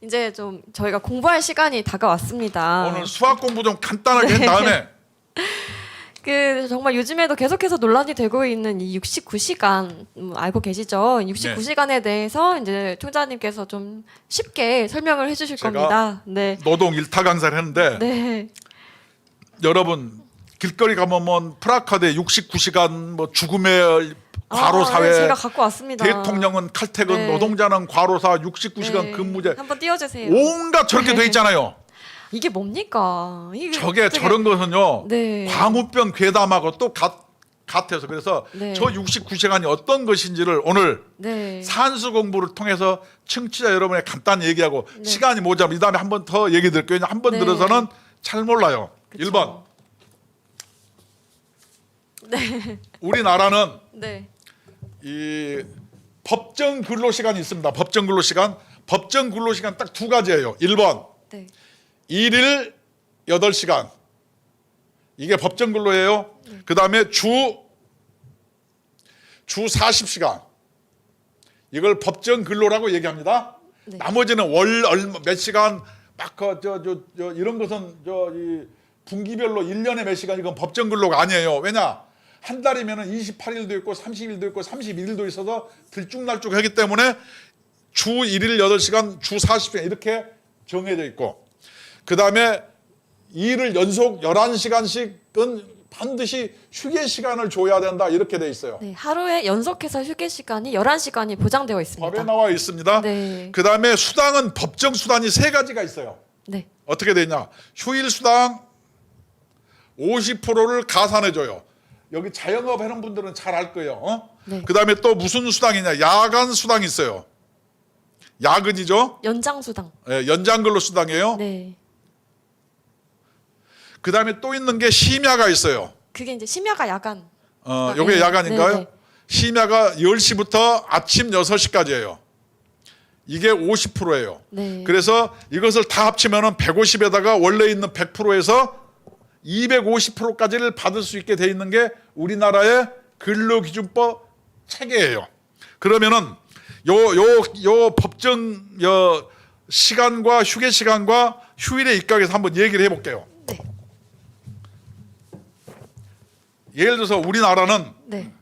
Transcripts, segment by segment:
이제 좀 저희가 공부할 시간이 다가왔습니다. 오늘 수학 공부 좀 간단하게 한 다음에 그 정말 요즘에도 계속해서 논란이 되고 있는 이 69시간 알고 계시죠? 69시간에 대해서 이제 총장님께서 좀 쉽게 설명을 해주실 겁니다. 네. 노동 일타 강사를 했는데 네. 여러분 길거리 가면 뭐 프라카드에 69시간 뭐 죽음의 과로 사회, 네, 제가 갖고 왔습니다. 대통령은 칼퇴근, 네. 노동자는 과로사, 69시간 네. 근무제, 한번 띄워주세요. 온갖 저렇게 돼 있잖아요. 이게 뭡니까? 이게 저게 어떻게- 저런 것은요. 네. 광우병 괴담하고 또 같아서 그래서 네. 저 69시간이 어떤 것인지를 오늘 네. 산수 공부를 통해서 청취자 여러분에 간단히 얘기하고 네. 시간이 모자라면 이 다음에 한 번 더 얘기 드릴게요. 한 번 네. 들어서는 잘 몰라요. 그쵸. 1번. 네. 우리나라는 네. 이 법정 근로 시간이 있습니다. 법정 근로 시간. 법정 근로 시간 딱 두 가지예요. 1번. 네. 일일 8시간. 이게 법정 근로예요. 그다음에 주 40시간. 이걸 법정 근로라고 얘기합니다. 네. 나머지는 월 얼마 몇 시간 막 이런 것은 이 분기별로 1년에 몇 시간 이건 법정 근로가 아니에요. 왜냐? 한 달이면은 28일도 있고 30일도 있고 31일도 있어서 들쭉날쭉하기 때문에 주 1일 8시간, 주 40시간 이렇게 정해져 있고 그다음에 일을 연속 11시간씩은 반드시 휴게 시간을 줘야 된다 이렇게 돼 있어요. 네. 하루에 연속해서 휴게 시간이 11시간이 보장되어 있습니다. 법에 나와 있습니다. 네. 그다음에 수당은 법정 수당이 세 가지가 있어요. 네. 어떻게 되냐? 휴일 수당 50%를 가산해 줘요. 여기 자영업 하는 분들은 잘 알 거예요. 네. 그다음에 또 무슨 수당이냐? 야간 수당이 있어요. 야근이죠? 연장 수당. 예, 연장 근로 수당이에요. 네. 그다음에 또 있는 게 심야가 있어요. 그게 이제 심야가 야간. 요게 네. 야간인가요? 네, 네. 심야가 10시부터 아침 6시까지예요. 이게 50%예요. 네. 그래서 이것을 다 합치면은 150에다가 원래 있는 100%에서 250%까지를 받을 수 있게 돼 있는 게 우리나라의 근로기준법 체계예요. 그러면은 요 법정 시간과 휴게 시간과 휴일에 입각해서 한번 얘기를 해볼게요. 네. 예를 들어서 우리나라는 네.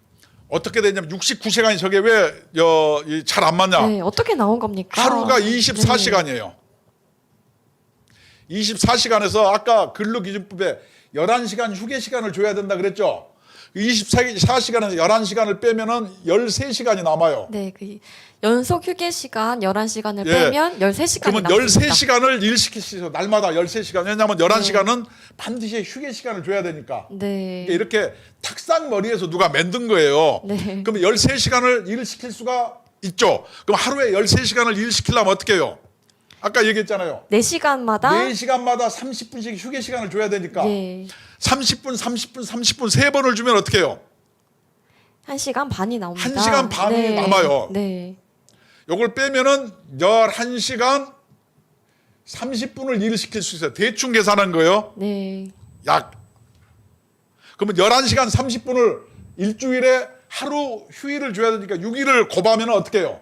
어떻게 되냐면 69시간이 저게 왜 잘 안 맞냐? 네. 어떻게 나온 겁니까? 하루가 네. 24시간이에요. 24시간에서 아까 근로기준법에 11시간 휴게 시간을 줘야 된다 그랬죠. 24시간에서 11시간을 빼면은 13시간이 남아요. 네. 그 연속 휴게 시간 11시간을 예. 빼면 13시간이 그러면 남습니다. 13시간을 일시킬 수 있어요. 날마다 13시간. 왜냐하면 11시간은 반드시 휴게 시간을 줘야 되니까. 네. 이렇게 탁상머리에서 누가 만든 거예요. 네. 그러면 13시간을 일을 시킬 수가 있죠. 그럼 하루에 13시간을 일 시키려면 어떻게 해요? 아까 얘기했잖아요. 4시간마다 4시간마다 30분씩 휴게 시간을 줘야 되니까 예. 30분, 30분, 30분 세 번을 주면 어떻게 해요? 1시간 반이 나옵니다. 1시간 반이 남아요. 네. 요걸 빼면은 11시간 30분을 일을 시킬 수 있어요. 대충 계산한 거예요. 네. 약. 그러면 11시간 30분을 일주일에 하루 휴일을 줘야 되니까 6일을 곱하면 어떻게 해요?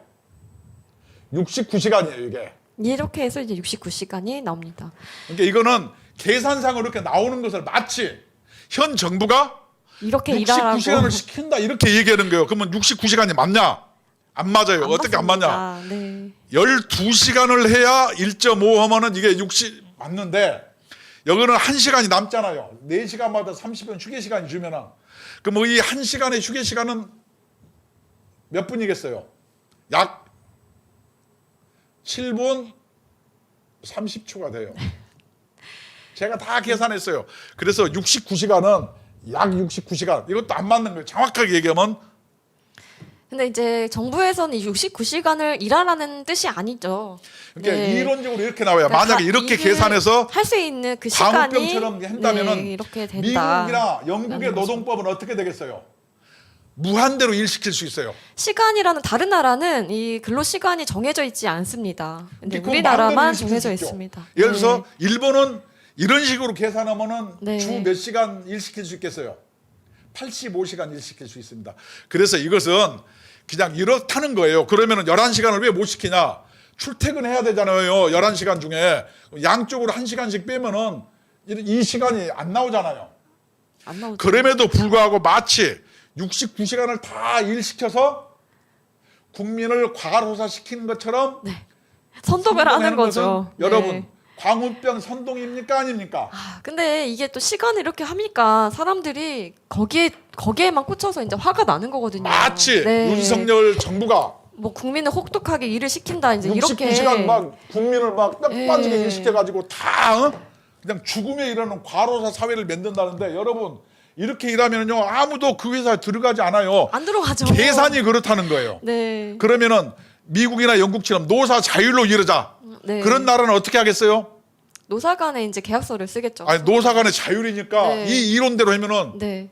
69시간이에요, 이게. 이렇게 해서 이제 69시간이 나옵니다. 그러니까 이거는 계산상으로 이렇게 나오는 것을 마치 현 정부가 이렇게 일하라고 69시간을 시킨다 이렇게 얘기하는 거예요. 그러면 69시간이 맞냐? 안 맞아요. 어떻게 안 맞냐? 맞습니다. 네. 12시간을 해야 1.5 하면은 이게 60 맞는데 여기는 1시간이 남잖아요. 4시간마다 30분 휴게 시간이 주면은 그럼 이 1시간의 휴게 시간은 몇 분이겠어요? 약 7분 30초가 돼요. 제가 다 계산했어요. 그래서 69시간은 약 69시간. 이것도 안 맞는 거예요. 정확하게 얘기하면. 근데 이제 정부에서는 이 69시간을 일하라는 뜻이 아니죠. 그러니까 네. 이론적으로 이렇게 나와요. 그러니까 만약에 이렇게 계산해서 할 수 있는 그 시간이 광우병처럼 한다면은 네, 이렇게 된다. 미국이나 영국의 라는 거죠. 노동법은 어떻게 되겠어요? 무한대로 일시킬 수 있어요. 시간이라는 다른 나라는 이 근로 시간이 정해져 있지 않습니다. 근데 그건 우리나라만 마음대로 일시킬 정해져 수 있죠. 있습니다. 예를 들어서 네. 일본은 이런 식으로 계산하면은 네. 주 몇 시간 일시킬 수 있겠어요? 85시간 일시킬 수 있습니다. 그래서 이것은 그냥 이렇다는 거예요. 그러면은 11시간을 왜 못 시키냐? 출퇴근해야 되잖아요. 11시간 중에 양쪽으로 1시간씩 빼면은 이 시간이 안 나오잖아요. 안 나오죠. 그럼에도 불구하고 마치 69시간을 다 일시켜서 국민을 과로사시키는 것처럼 선동을 하는 선동하는 거죠. 것은 여러분 네. 광우병 선동입니까 아닙니까? 근데 이게 또 시간을 이렇게 하니까 사람들이 거기에만 꽂혀서 이제 화가 나는 거거든요. 마치 네. 윤석열 정부가 뭐 국민을 혹독하게 일을 시킨다 이제 이렇게 69시간 막 국민을 막 딱 예. 빠지게 일시켜가지고 다 그냥 죽음에 이르는 과로사 사회를 만든다는데 여러분 이렇게 일하면요 아무도 그 회사에 들어가지 않아요. 안 들어가죠. 계산이 그렇다는 거예요. 네. 그러면은 미국이나 영국처럼 노사 자율로 이르자. 네. 그런 나라는 어떻게 하겠어요? 노사 간에 이제 계약서를 쓰겠죠. 아니 노사 간의 자율이니까 네. 이 이론대로 하면은 네.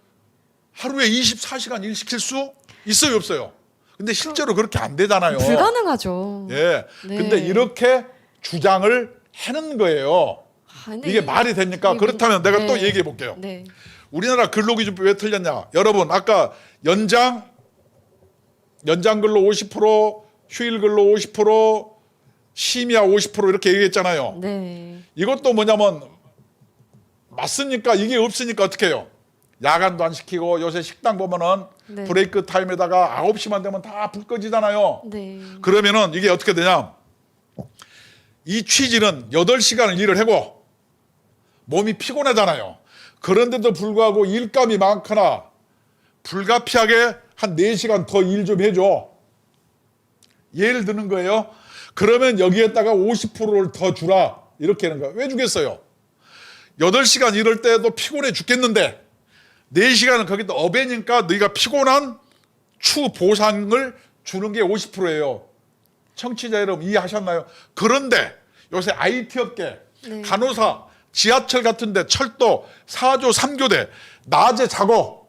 하루에 24시간 일 시킬 수 있어요 없어요? 근데 실제로 그렇게 안 되잖아요. 불가능하죠. 예. 네. 근데 이렇게 주장을 하는 거예요. 근데 이게 말이 됩니까? 그렇다면 내가 네. 또 얘기해 볼게요. 네. 우리나라 근로기준법 왜 틀렸냐? 여러분 아까 연장 근로 50%, 휴일 근로 50%, 심야 50% 이렇게 얘기했잖아요. 네. 이것도 뭐냐면 맞습니까? 이게 없으니까 어떻게 해요? 야간도 안 시키고 요새 식당 보면은 네. 브레이크 타임에다가 9시만 되면 다 불 꺼지잖아요. 네. 그러면은 이게 어떻게 되냐? 이 취지는 8시간을 일을 하고 몸이 피곤하잖아요. 그런데도 불구하고 일감이 많거나 불가피하게 한 4시간 더 일 좀 해줘. 예를 드는 거예요. 그러면 여기에다가 50%를 더 주라. 이렇게 하는 거야. 왜 주겠어요? 8시간 일할 때도 피곤해 죽겠는데 4시간은 거기다 어배니까 너희가 피곤한 추 보상을 주는 게 50%예요. 청취자 여러분 이해하셨나요? 그런데 요새 IT 업계, 네. 간호사, 지하철 같은데 철도, 4조, 3교대 낮에 자고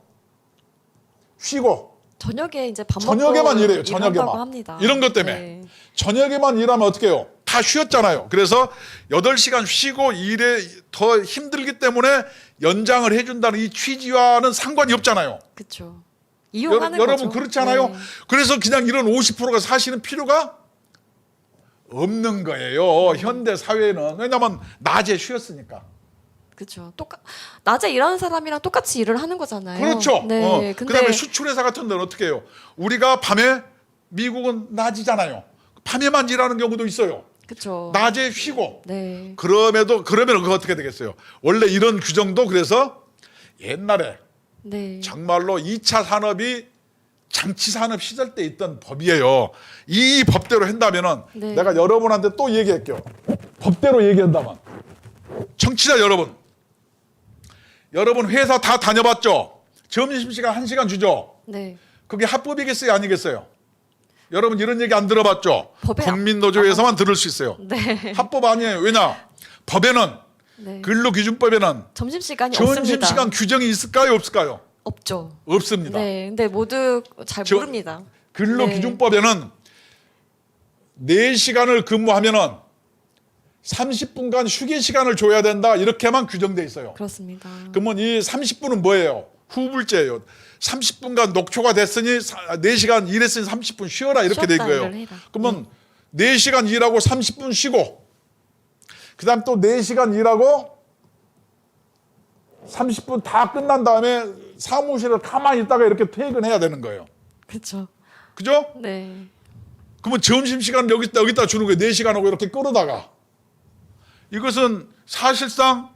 쉬고 저녁에 이제 밥 먹고 저녁에만 일해요. 일한다고 저녁에만. 합니다. 이런 것 때문에. 네. 저녁에만 일하면 어떻게 해요? 다 쉬었잖아요. 그래서 8시간 쉬고 일에 더 힘들기 때문에 연장을 해준다는 이 취지와는 상관이 없잖아요. 그렇죠. 이용하는 여러분 거죠. 그렇지 않아요? 네. 그래서 그냥 이런 50%가 사시는 필요가 없는 거예요. 현대 사회는. 왜냐하면 낮에 쉬었으니까. 그렇죠. 낮에 일하는 사람이랑 똑같이 일을 하는 거잖아요. 그렇죠. 네. 근데 그다음에 수출회사 같은 데는 어떻게 해요? 우리가 밤에 미국은 낮이잖아요. 밤에만 일하는 경우도 있어요. 그렇죠. 낮에 쉬고. 네. 그러면 그거 어떻게 되겠어요? 원래 이런 규정도 그래서 옛날에 네. 정말로 2차 산업이 장치 산업 시절 때 있던 법이에요. 이 법대로 한다면은 네. 내가 여러분한테 또 얘기할게요. 법대로 얘기한다면 청취자 여러분 회사 다 다녀봤죠? 점심시간 1시간 주죠? 네. 그게 합법이겠어요? 아니겠어요? 여러분 이런 얘기 안 들어봤죠? 법에 국민노조에서만 들을 수 있어요. 네. 합법 아니에요. 왜냐? 법에는 네. 근로기준법에는 점심 시간이 없습니다. 점심시간 규정이 있을까요? 없을까요? 없죠. 없습니다. 네. 근데 모두 잘 모릅니다. 근로기준법에는 4시간을 근무하면은 30분간 휴게 시간을 줘야 된다. 이렇게만 규정돼 있어요. 그렇습니다. 그러면 이 30분은 뭐예요? 후불제예요. 30분간 녹초가 됐으니 4시간 일했으니 30분 쉬어라 이렇게 된 쉬었다 거예요. 일을 해라. 그러면 4시간 일하고 30분 쉬고 그다음 또 4시간 일하고 30분 다 끝난 다음에 사무실을 가만히 있다가 이렇게 퇴근해야 되는 거예요. 그렇죠. 그죠? 네. 그러면 점심시간 여기다 주는 거예요. 4시간 하고 이렇게 끌어다가. 이것은 사실상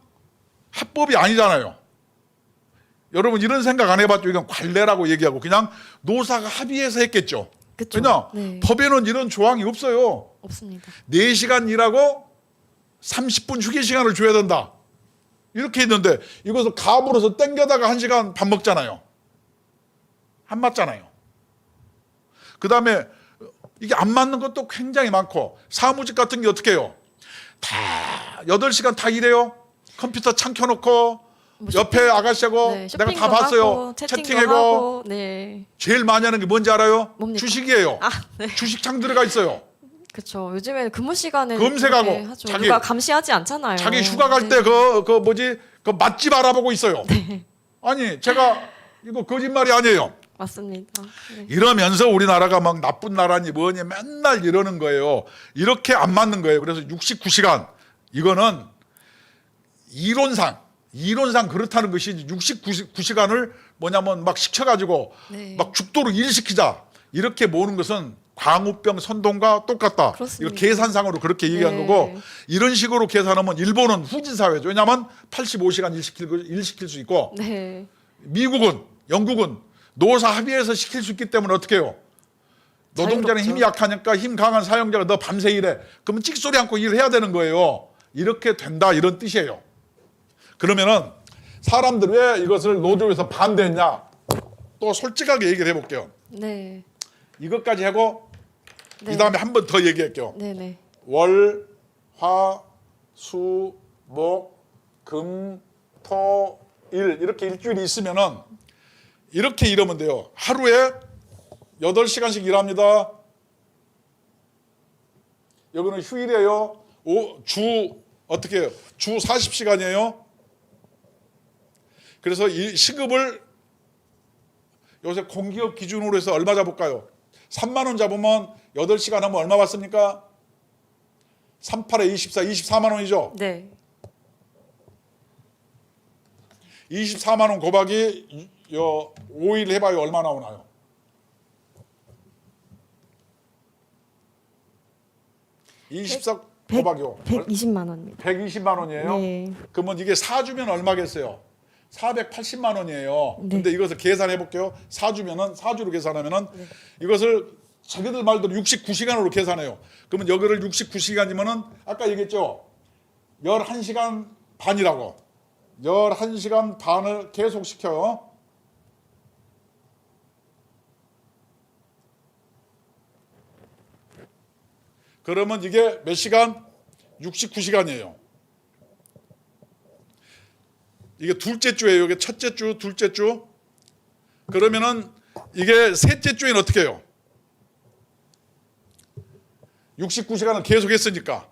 합법이 아니잖아요. 여러분 이런 생각 안 해봤죠? 이건 관례라고 얘기하고 그냥 노사가 합의해서 했겠죠. 그쵸. 왜냐? 네. 법에는 이런 조항이 없어요. 없습니다. 4시간 일하고 30분 휴게 시간을 줘야 된다. 이렇게 했는데 이것을 갑으로서 땡겨다가 1시간 밥 먹잖아요. 안 맞잖아요. 그 다음에 이게 안 맞는 것도 굉장히 많고 사무직 같은 게 어떻게 해요? 다 8시간 다 일해요. 컴퓨터 창 켜놓고 뭐 옆에 아가씨하고 네, 내가 다 쇼핑도 봤어요. 하고, 채팅도 채팅하고 하고, 네. 제일 많이 하는 게 뭔지 알아요? 뭡니까? 주식이에요. 아, 네. 주식창 들어가 있어요. 그렇죠. 요즘에는 근무 시간에 검색하고 그렇게 하죠. 자기- 누가 감시하지 않잖아요. 자기 휴가 갈 네. 때 그 뭐지 그 맛집 알아보고 있어요. 아니 제가 이거 거짓말이 아니에요. 맞습니다. 네. 이러면서 우리나라가 막 나쁜 나라니 뭐니 맨날 이러는 거예요. 이렇게 안 맞는 거예요. 그래서 69시간 이거는 이론상 그렇다는 것이 69시간을 뭐냐면 막 시켜가지고 네. 막 죽도록 일시키자 이렇게 모으는 것은 광우병 선동과 똑같다. 그렇습니다. 이거 계산상으로 그렇게 얘기한 네. 거고 이런 식으로 계산하면 일본은 후진 사회죠. 왜냐하면 85시간 일시킬 수 있고 네. 미국은 영국은 노사 합의해서 시킬 수 있기 때문에 어떻게 해요? 노동자는 자유롭죠. 힘이 약하니까 힘 강한 사용자가 너 밤새 일해. 그러면 찍소리 않고 일을 해야 되는 거예요. 이렇게 된다 이런 뜻이에요. 그러면은 사람들 왜 이것을 노조에서 반대했냐? 또 솔직하게 얘기를 해볼게요. 네. 이것까지 하고 네. 이 다음에 한 번 더 얘기할게요. 네네. 월, 화, 수, 목, 금, 토, 일 이렇게 일주일이 있으면은 이렇게 이러면 돼요. 하루에 8시간씩 일합니다. 여기는 휴일이에요. 주 어떻게 해요? 주 40시간이에요. 그래서 이 시급을 요새 공기업 기준으로 해서 얼마 잡을까요? 3만 원 잡으면 8시간 하면 얼마 받습니까? 38에 24, 24만 원이죠. 네. 24만 원 곱하기 5일 해봐요. 얼마 나오나요? 24 곱하기요. 120만 원입니다. 120만 원이에요. 네. 그러면 이게 4주면 얼마겠어요? 480만 원이에요. 네. 근데 이것을 계산해 볼게요. 4주면은 4주로 계산하면은 이것을 자기들 말대로 69시간으로 계산해요. 그러면 여기를 69시간이면은 아까 얘기했죠. 11시간 반이라고. 11시간 반을 계속 시켜요. 그러면 이게 몇 시간? 69시간이에요. 이게 둘째 주예요. 이게 첫째 주, 둘째 주. 그러면은 이게 셋째 주에는 어떻게 해요? 69시간을 계속 했으니까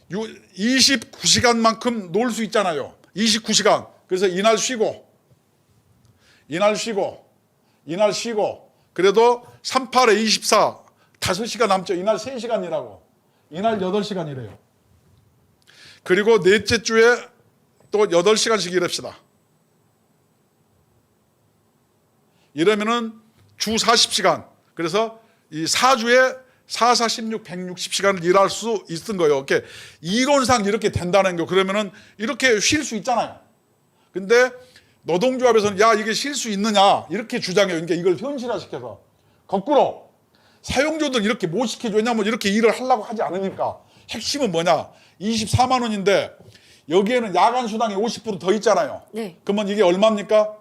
29시간만큼 놀 수 있잖아요. 29시간. 그래서 이날 쉬고 이날 쉬고 이날 쉬고 그래도 38에 24 5시간 남죠. 이날 3시간 일하고 이날 8시간 일해요. 그리고 넷째 주에 또 8시간씩 일합시다. 이러면은 주 40시간. 그래서 이 4주에 4, 4, 16, 160시간을 일할 수 있는 거예요. 이렇게 이론상 이렇게 된다는 거. 그러면은 이렇게 쉴 수 있잖아요. 근데 노동조합에서는 야, 이게 쉴 수 있느냐 이렇게 주장해요. 그러니까 이걸 현실화시켜서 거꾸로 사용자들은 이렇게 못 시켜줘. 왜냐하면 이렇게 일을 하려고 하지 않으니까. 핵심은 뭐냐? 24만 원인데 여기에는 야간 수당이 50% 더 있잖아요. 네. 그러면 이게 얼마입니까?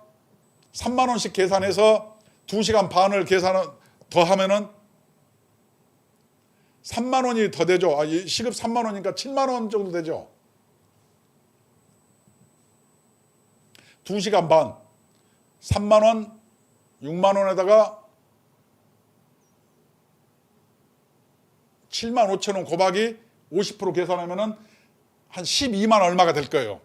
3만 원씩 계산해서 2시간 반을 더 하면은 3만 원이 더 되죠. 시급 3만 원이니까 7만 원 정도 되죠. 2시간 반 3만 원 6만 원에다가 7만 5천 원 곱하기 50% 계산하면은 한 12만 얼마가 될 거예요.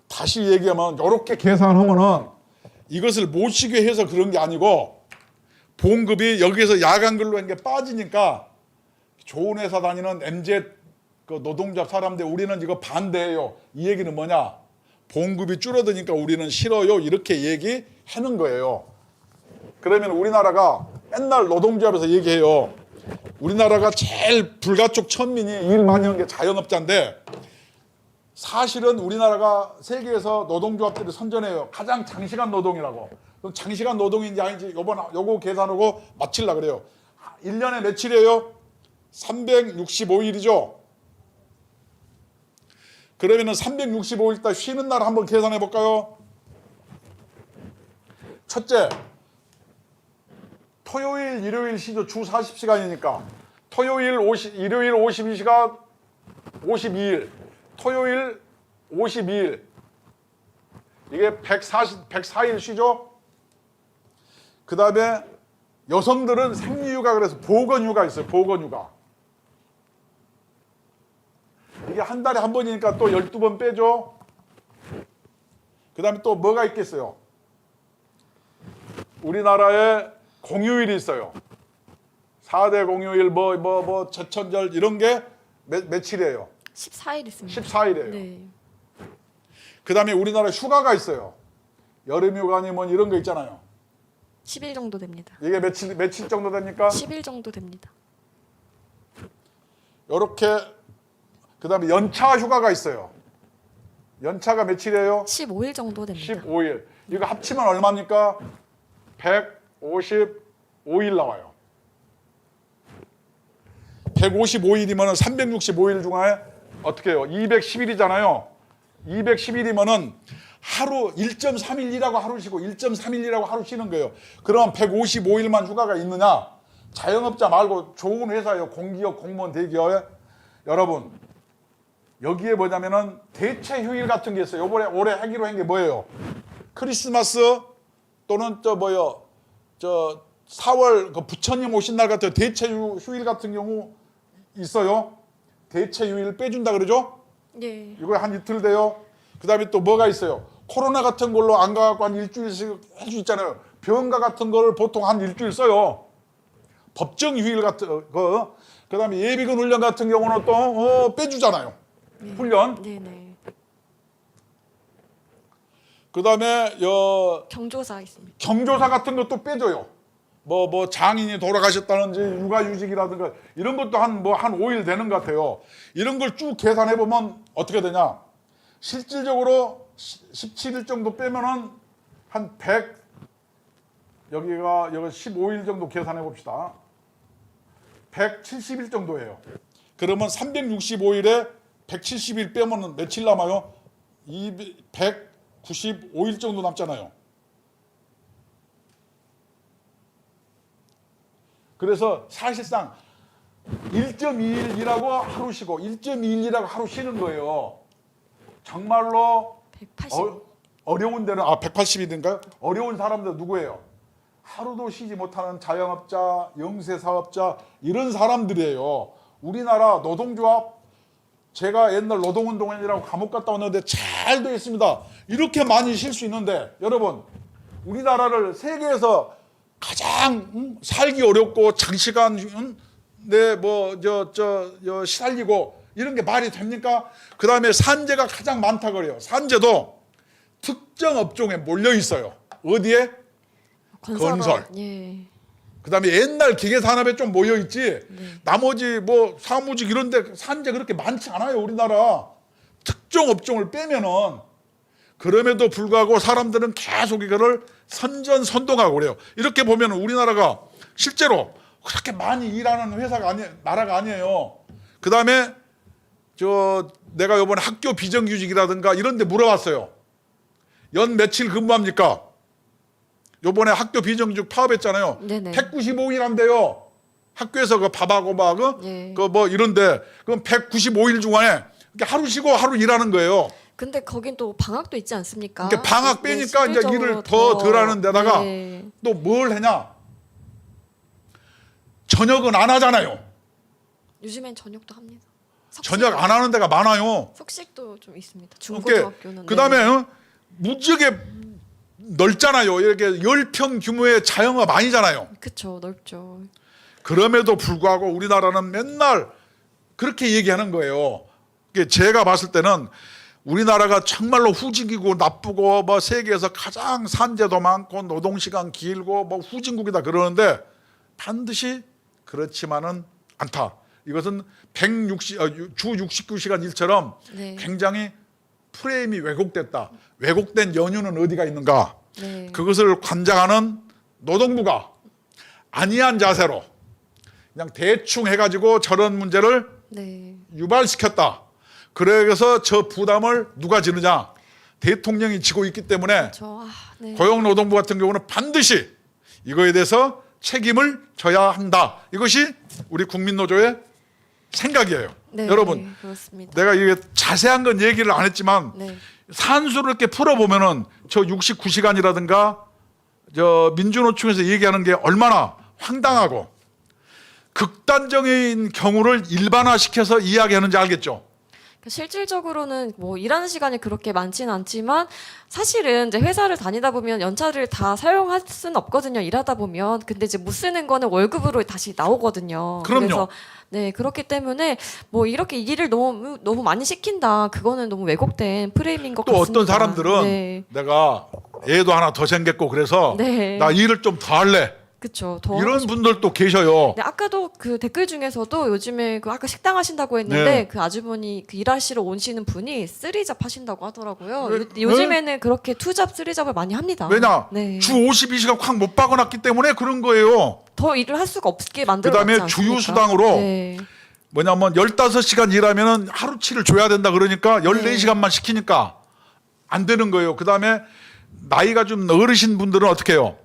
다시 얘기하면 이렇게 계산하면은 이것을 못 쉬게 해서 그런 게 아니고 봉급이 여기에서 야간 근로 한 게 빠지니까 좋은 회사 다니는 MZ 그 노동자 사람들 우리는 이거 반대해요. 이 얘기는 뭐냐? 봉급이 줄어드니까 우리는 싫어요. 이렇게 얘기하는 거예요. 그러면 우리나라가 맨날 노동조합에서 얘기해요. 우리나라가 제일 불가촉 천민이 일 많이 하는 게 자영업자인데 사실은 우리나라가 세계에서 노동조합들이 선전해요. 가장 장시간 노동이라고. 그럼 장시간 노동인지 아닌지 요거 계산하고 맞추려고 그래요. 1년에 며칠이에요? 365일이죠. 그러면은 365일 딱 쉬는 날 한번 계산해 볼까요? 첫째, 토요일, 일요일 쉬죠. 주 40시간이니까. 토요일 일요일 52시간 52일, 토요일 52일, 이게 104일 쉬죠. 그 다음에 여성들은 생리휴가, 그래서 보건휴가 있어요. 보건휴가. 이게 한 달에 한 번이니까 또 12번 빼죠. 그 다음에 또 뭐가 있겠어요? 우리나라에 공휴일이 있어요. 4대 공휴일, 제천절 이런 게 며칠이에요? 14일 있습니다. 14일이에요. 네. 그 다음에 우리나라 휴가가 있어요. 여름휴가니 뭐 이런 거 있잖아요. 10일 정도 됩니다. 이게 며칠 정도 됩니까? 10일 정도 됩니다. 요렇게. 그 다음에 연차 휴가가 있어요. 연차가 며칠이에요? 15일 정도 됩니다. 15일. 이거 합치면 얼마입니까? 155일 나와요. 155일이면 365일 중에 어떻게 해요? 210일이잖아요. 210일이면은 하루 1.3일이라고 하루 쉬고 1.3일이라고 하루 쉬는 거예요. 그럼 155일만 휴가가 있느냐? 자영업자 말고 좋은 회사예요. 공기업, 공무원, 대기업에. 여러분, 여기에 뭐냐면은 대체 휴일 같은 게 있어요. 요번에 올해 하기로 한 게 뭐예요? 크리스마스 또는 4월 그 부처님 오신 날 같은 대체 휴일 같은 경우 있어요. 대체 휴일 빼준다 그러죠? 네. 이거 한 이틀 돼요. 그 다음에 또 뭐가 있어요? 코로나 같은 걸로 안 가갖고 한 일주일씩 할 수 있잖아요. 병가 같은 걸 보통 한 일주일 써요. 법정 휴일 같은 거. 그 다음에 예비군 훈련 같은 경우는 또 빼주잖아요. 네. 훈련. 네네. 그 다음에 경조사 있습니다. 경조사 같은 것도 빼줘요. 뭐 장인이 돌아가셨다든지 육아휴직이라든가 이런 것도 한 5일 되는 것 같아요. 이런 걸 쭉 계산해 보면 어떻게 되냐? 실질적으로 17일 정도 빼면은 한 100, 여기 15일 정도 계산해 봅시다. 170일 정도예요. 그러면 365일에 170일 빼면 며칠 남아요? 195일 정도 남잖아요. 그래서 사실상 1.2일 일하고 하루 쉬고 1.2일 일하고 하루 쉬는 거예요. 정말로 180. 어려운 데는 180일인가요? 어려운 사람들 누구예요? 하루도 쉬지 못하는 자영업자, 영세사업자 이런 사람들이에요. 우리나라 노동조합, 제가 옛날 노동운동원이라고 감옥 갔다 왔는데 잘 되어 있습니다. 이렇게 많이 쉴 수 있는데 여러분, 우리나라를 세계에서 가장 살기 어렵고 장시간 시달리고 이런 게 말이 됩니까? 그 다음에 산재가 가장 많다 그래요. 산재도 특정 업종에 몰려 있어요. 어디에? 건설. 예. 그 다음에 옛날 기계산업에 좀 모여 있지. 네. 나머지 사무직 이런 데 산재 그렇게 많지 않아요. 우리나라. 특정 업종을 빼면은. 그럼에도 불구하고 사람들은 계속 이거를 선전선동하고 그래요. 이렇게 보면 우리나라가 실제로 그렇게 많이 일하는 나라가 아니에요. 그 다음에 내가 이번에 학교 비정규직이라든가 이런 데 물어봤어요. 연 며칠 근무합니까? 요번에 학교 비정규직 파업했잖아요. 네네. 195일 한대요. 학교에서 그 밥하고 예. 이런데 그럼 195일 중에 하루 쉬고 하루 일하는 거예요. 근데 거긴 또 방학도 있지 않습니까? 그러니까 방학 네, 빼니까 이제 실질적으로 일을 더 하는 데다가 네. 또 뭘 하냐? 저녁은 안 하잖아요. 요즘엔 저녁도 합니다. 저녁 안 하는 데가 많아요. 숙식도 좀 있습니다. 그러니까 중고등학교는. 그다음에 무지하게 넓잖아요. 이렇게 10평 규모의 자영업 아니잖아요. 그쵸, 넓죠. 그럼에도 불구하고 우리나라는 맨날 그렇게 얘기하는 거예요. 제가 봤을 때는 우리나라가 정말로 후진국이고 나쁘고 세계에서 가장 산재도 많고 노동시간 길고 후진국이다 그러는데 반드시 그렇지만은 않다. 이것은 주 69시간 일처럼 네. 굉장히 프레임이 왜곡됐다. 왜곡된 연유는 어디가 있는가? 네. 그것을 관장하는 노동부가 안이한 자세로 그냥 대충 해가지고 저런 문제를 네. 유발시켰다. 그래서 저 부담을 누가 지느냐? 대통령이 지고 있기 때문에 네. 고용노동부 같은 경우는 반드시 이거에 대해서 책임을 져야 한다. 이것이 우리 국민노조의 생각이에요. 네, 여러분, 그렇습니다. 내가 이게 자세한 건 얘기를 안 했지만 네. 산수를 이렇게 풀어보면은 저 69시간이라든가 저 민주노총에서 얘기하는 게 얼마나 황당하고 극단적인 경우를 일반화시켜서 이야기하는지 알겠죠? 실질적으로는 뭐 일하는 시간이 그렇게 많지는 않지만 사실은 이제 회사를 다니다 보면 연차를 다 사용할 수는 없거든요. 일하다 보면. 근데 이제 못 쓰는 거는 월급으로 다시 나오거든요. 그럼요. 그래서 네, 그렇기 때문에 뭐 이렇게 일을 너무 많이 시킨다. 그거는 너무 왜곡된 프레임인 것 또 같습니다. 어떤 사람들은 네. 내가 애도 하나 더 생겼고 그래서 네. 나 일을 좀 더 할래. 그렇죠. 더 이런 분들도 계셔요. 네, 아까도 그 댓글 중에서도 요즘에 그 아까 식당 하신다고 했는데 네. 그 아주머니 그 일하시러 오시는 분이 쓰리잡 하신다고 하더라고요. 네. 요즘에는 그렇게 투잡 쓰리잡을 많이 합니다. 왜냐? 네. 주 52시간 콱 못 박아놨기 때문에 그런 거예요. 더 일을 할 수가 없게 만들어 그다음에 놨지 않습니까? 주휴수당으로 네. 뭐냐면 15시간 일하면은 하루치를 줘야 된다 그러니까 14시간만 시키니까 안 되는 거예요. 그다음에 나이가 좀 어르신 분들은 어떻게 해요?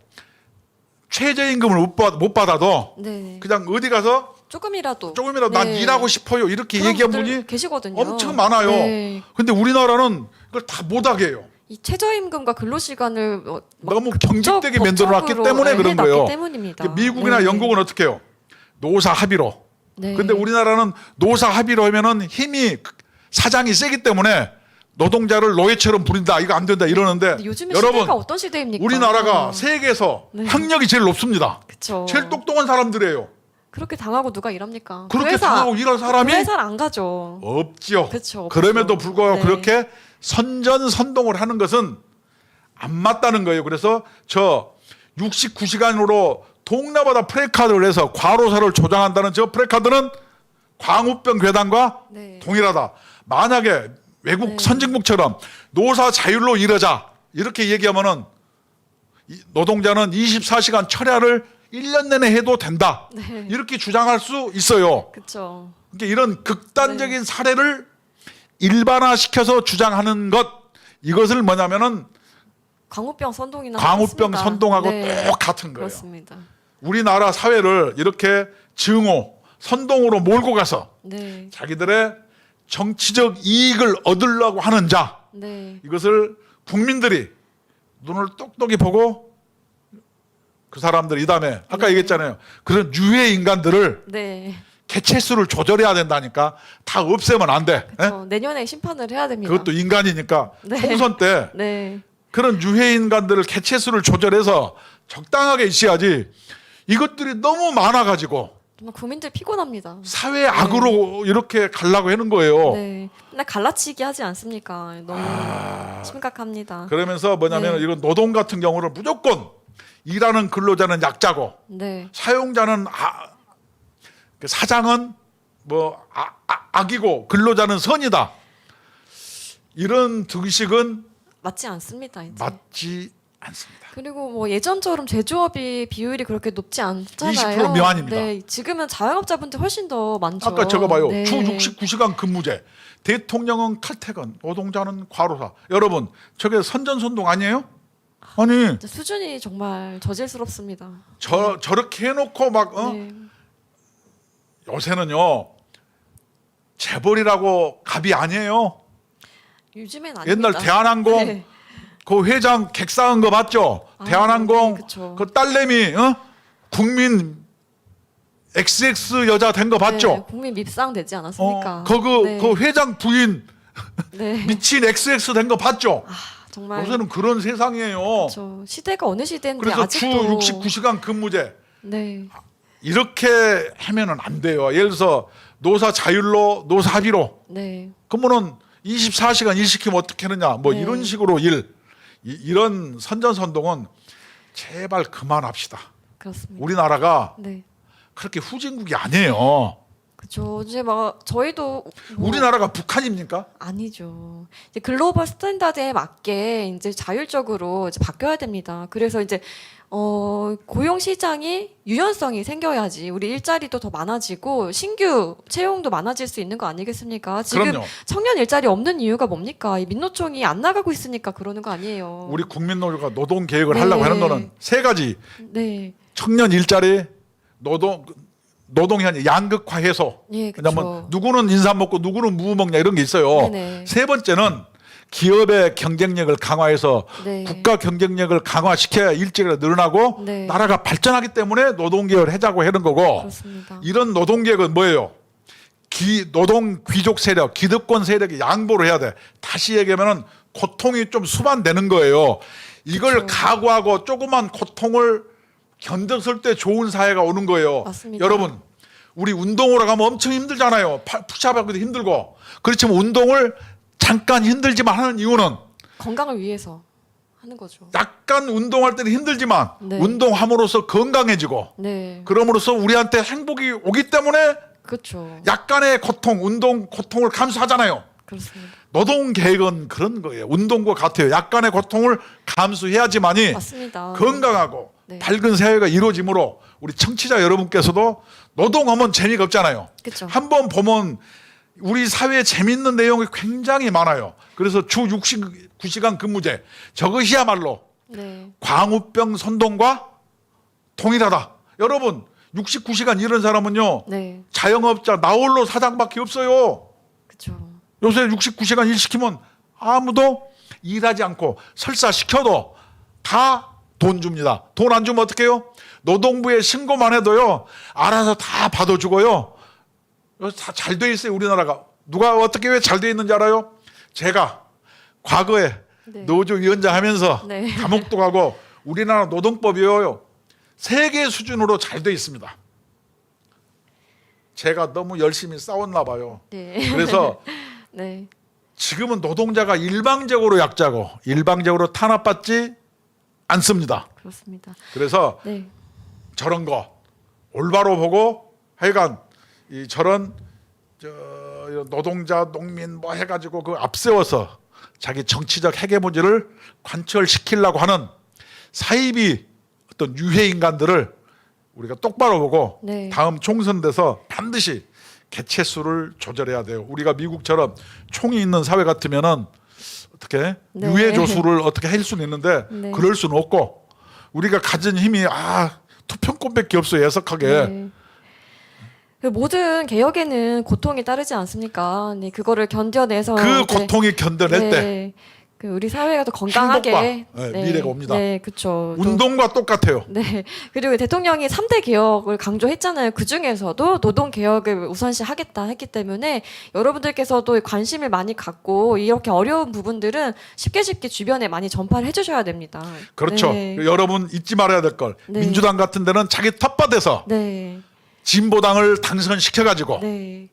최저임금을 못 받아도 네. 그냥 어디 가서 조금이라도 난 네. 일하고 싶어요. 이렇게 그런 얘기한 분들 분이 계시거든요. 엄청 많아요. 네. 근데 우리나라는 그걸 다 못하게 해요. 이 최저임금과 근로시간을 막 너무 경직되게 법적으로, 만들어놨기 때문에 그런 해놨기 거예요. 때문입니다. 미국이나 네. 영국은 어떻게 해요? 노사 합의로. 네. 근데 우리나라는 노사 합의로 하면은 힘이 사장이 세기 때문에 노동자를 노예처럼 부린다. 이거 안 된다 이러는데 근데 요즘에 여러분 시대가 어떤 시대입니까? 우리나라가 세계에서 네. 학력이 제일 높습니다. 그쵸. 제일 똑똑한 사람들이에요. 그렇게 당하고 누가 일합니까? 그렇게 그 회사, 당하고 일할 사람이 그 회사를 안 가죠. 없지요. 그쵸, 없죠. 그럼에도 불구하고 네. 그렇게 선전선동을 하는 것은 안 맞다는 거예요. 그래서 저 69시간으로 동네마다 프레카드를 해서 과로사를 조장한다는 저 프레카드는 광우병 괴담과 네. 동일하다. 만약에 외국 네. 선진국처럼 노사 자율로 일하자 이렇게 얘기하면은 노동자는 24시간 철야를 1년 내내 해도 된다. 네. 이렇게 주장할 수 있어요. 그렇죠. 그러니까 이런 네. 극단적인 사례를 일반화시켜서 주장하는 것 이것을 뭐냐면은 광우병 선동이나 광우병 똑같습니다. 선동하고 네. 똑같은 거예요. 그렇습니다. 우리나라 사회를 이렇게 증오, 선동으로 몰고 가서 네. 자기들의 정치적 이익을 얻으려고 하는 자 네. 이것을 국민들이 눈을 똑똑히 보고 그 사람들 이 다음에 아까 네. 얘기했잖아요. 그런 유해 인간들을 네. 개체수를 조절해야 된다니까. 다 없애면 안 돼. 예? 내년에 심판을 해야 됩니다. 그것도 인간이니까 네. 총선 때 네. 그런 유해 인간들을 개체수를 조절해서 적당하게 있어야지. 이것들이 너무 많아가지고 정말 국민들 피곤합니다. 사회 악으로 이렇게 가려고 하는 거예요. 네. 맨날 갈라치기 하지 않습니까? 너무 심각합니다. 그러면서 뭐냐면 네. 이런 노동 같은 경우는 무조건 일하는 근로자는 약자고 네. 사용자는 그 사장은 뭐 악이고 근로자는 선이다. 이런 등식은 맞지 않습니다. 이제. 맞지 않습니다. 그리고 뭐 예전처럼 제조업이 비율이 그렇게 높지 않잖아요. 20% 미만입니다. 네, 지금은 자영업자분들 훨씬 더 많죠. 아까 저거 봐요. 네. 주 69시간 근무제. 대통령은 칼퇴근, 노동자는 과로사. 여러분, 저게 선전선동 아니에요? 아니, 진짜 수준이 정말 저질스럽습니다. 저렇게 해놓고 막 네. 요새는요 재벌이라고 갑이 아니에요. 요즘엔 아닙니다. 옛날 대한항공 네. 그 회장 객사한 거 봤죠? 아, 대한항공 네, 그쵸. 그 딸내미 국민 XX 여자 된 거 봤죠? 네, 국민 밉상 되지 않았습니까? 네. 그 회장 부인 네. 미친 XX 된 거 봤죠? 아, 정말 요새는 그런 세상이에요. 저 시대가 어느 시대인데 그래서 아직도 주 69시간 근무제 네. 이렇게 하면은 안 돼요. 예를 들어서 노사 자율로 노사 합의로 네. 그러면은 24시간 일 시키면 어떻게 하느냐 뭐 네. 이런 식으로 이런 선전선동은 제발 그만합시다. 그렇습니다. 우리나라가 네. 그렇게 후진국이 아니에요. 그죠. 이제 막 저희도 뭐 우리나라가 북한입니까? 아니죠. 이제 글로벌 스탠다드에 맞게 이제 자율적으로 이제 바뀌어야 됩니다. 그래서 이제 고용 시장이 유연성이 생겨야지 우리 일자리도 더 많아지고 신규 채용도 많아질 수 있는 거 아니겠습니까? 지금 그럼요. 청년 일자리 없는 이유가 뭡니까? 이 민노총이 안 나가고 있으니까 그러는 거 아니에요. 우리 국민노조가 노동 계획을 네. 하려고 하는 거는 세 가지. 네. 청년 일자리, 노동현 양극화해소. 예, 그쵸. 왜냐면 누구는 인삼 먹고 누구는 무 먹냐 이런 게 있어요. 네네. 세 번째는 기업의 경쟁력을 강화해서 네. 국가 경쟁력을 강화시켜야 일자리가 늘어나고 네. 나라가 발전하기 때문에 노동개혁을 하자고 하는 거고, 그렇습니다. 이런 노동개혁은 뭐예요? 노동 귀족 세력, 기득권 세력이 양보를 해야 돼. 다시 얘기하면 고통이 좀 수반되는 거예요. 이걸 그쵸. 각오하고 조그만 고통을 견뎠을 때 좋은 사회가 오는 거예요. 맞습니다. 여러분, 우리 운동으로 가면 엄청 힘들잖아요. 푸시업하기도 힘들고. 그렇지만 운동을 잠깐 힘들지만 하는 이유는 건강을 위해서 하는 거죠. 약간 운동할 때는 힘들지만 네. 운동함으로써 건강해지고, 네, 그럼으로써 우리한테 행복이 오기 때문에 그렇죠. 약간의 고통, 운동 고통을 감수하잖아요. 그렇습니다. 노동 계획은 그런 거예요. 운동과 같아요. 약간의 고통을 감수해야지만이 맞습니다. 건강하고 네. 밝은 사회가 이루어지므로 우리 청취자 여러분께서도 노동하면 재미가 없잖아요. 그쵸. 한번 보면 우리 사회에 재밌는 내용이 굉장히 많아요. 그래서 주 69시간 근무제, 저것이야말로 네, 광우병 선동과 동일하다. 여러분, 69시간 이런 사람은요, 네, 자영업자 나홀로 사장밖에 없어요. 그렇죠. 요새 69시간 일 시키면 아무도 일하지 않고 설사 시켜도 다 돈 줍니다. 돈 안 주면 어떡해요? 노동부에 신고만 해도요, 알아서 다 받아주고요. 다 잘 돼 있어요, 우리나라가. 누가 어떻게 왜 잘 돼 있는지 알아요? 제가 과거에 네. 노조위원장 하면서 네. 감옥도 가고, 우리나라 노동법이요, 세계 수준으로 잘 돼 있습니다. 제가 너무 열심히 싸웠나 봐요. 네. 그래서 네, 지금은 노동자가 일방적으로 약자고 일방적으로 탄압받지 않습니다. 그렇습니다. 그래서 네, 저런 거 올바로 보고, 하여간 저런 노동자, 농민 뭐 해가지고 그 앞세워서 자기 정치적 헤게모니를 관철시키려고 하는 사이비 어떤 유해 인간들을 우리가 똑바로 보고, 네. 다음 총선 돼서 반드시 개체수를 조절해야 돼요. 우리가 미국처럼 총이 있는 사회 같으면은 어떻게 네. 유해 조수를 어떻게 할 수는 있는데, 네. 그럴 수는 없고, 우리가 가진 힘이 투표권밖에 없어요, 예석하게. 네. 그 모든 개혁에는 고통이 따르지 않습니까? 네, 그거를 견뎌내서 그 이제, 고통이 견뎌낼 때 네, 그 우리 사회가 더 건강하게 행복과, 미래가 옵니다. 네, 그렇죠. 운동과 똑같아요. 네. 그리고 대통령이 3대 개혁을 강조했잖아요. 그 중에서도 노동 개혁을 우선시 하겠다 했기 때문에 여러분들께서도 관심을 많이 갖고 이렇게 어려운 부분들은 쉽게 주변에 많이 전파를 해주셔야 됩니다. 그렇죠. 네. 여러분 잊지 말아야 될 걸. 네. 민주당 같은 데는 자기 텃밭에서 네. 진보당을 당선시켜가지고 네.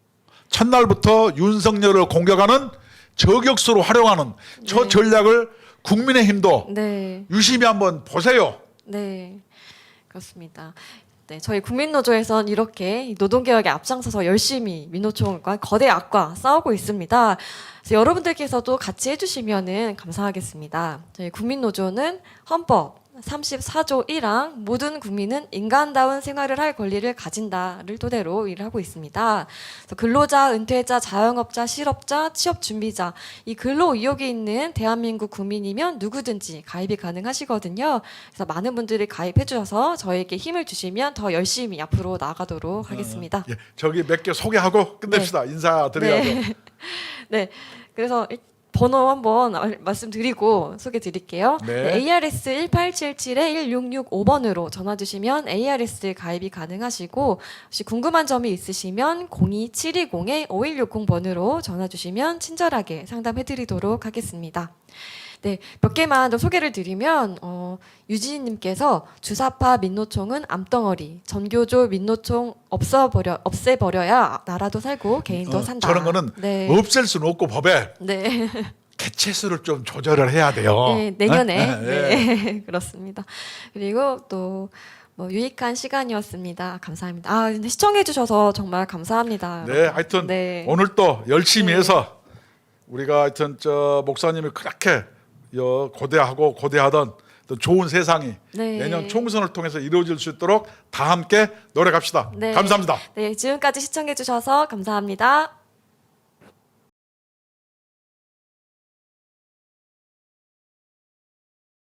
첫날부터 윤석열을 공격하는 저격수로 활용하는 저 네. 전략을 국민의힘도 네. 유심히 한번 보세요. 네. 그렇습니다. 네, 저희 국민노조에선 이렇게 노동개혁에 앞장서서 열심히 민노총과 거대 악과 싸우고 있습니다. 그래서 여러분들께서도 같이 해주시면은 감사하겠습니다. 저희 국민노조는 헌법 34조 1항 모든 국민은 인간다운 생활을 할 권리를 가진다를 토대로 일을 하고 있습니다. 그래서 근로자, 은퇴자, 자영업자, 실업자, 취업 준비자 이 근로 의욕이 있는 대한민국 국민이면 누구든지 가입이 가능하시거든요. 그래서 많은 분들이 가입해 주셔서 저에게 힘을 주시면 더 열심히 앞으로 나아가도록 하겠습니다. 예, 저기 몇 개 소개하고 끝냅시다. 인사드려야죠. 네. 네. 그래서 번호 한번 말씀드리고 소개 드릴게요. 네. ARS 1877-1665번으로 전화 주시면 ARS 가입이 가능하시고 혹시 궁금한 점이 있으시면 02720-5160번으로 전화 주시면 친절하게 상담해 드리도록 하겠습니다. 네, 몇 개만 더 소개를 드리면 유진님께서 주사파 민노총은 암덩어리, 전교조 민노총 없애버려야 나라도 살고 개인도 산다. 저런 거는 네. 없앨 수는 없고 법에 네. 개체수를 좀 조절을 해야 돼요. 네, 내년에 네? 네. 그렇습니다. 그리고 또 유익한 시간이었습니다. 감사합니다. 근데 시청해주셔서 정말 감사합니다. 네, 하여튼 네. 오늘 또 열심히 네. 해서 우리가 하여튼 목사님이 그렇게 고대하고 고대하던 또 좋은 세상이 네. 내년 총선을 통해서 이루어질 수 있도록 다 함께 노력합시다. 네. 감사합니다. 네, 지금까지 시청해주셔서 감사합니다.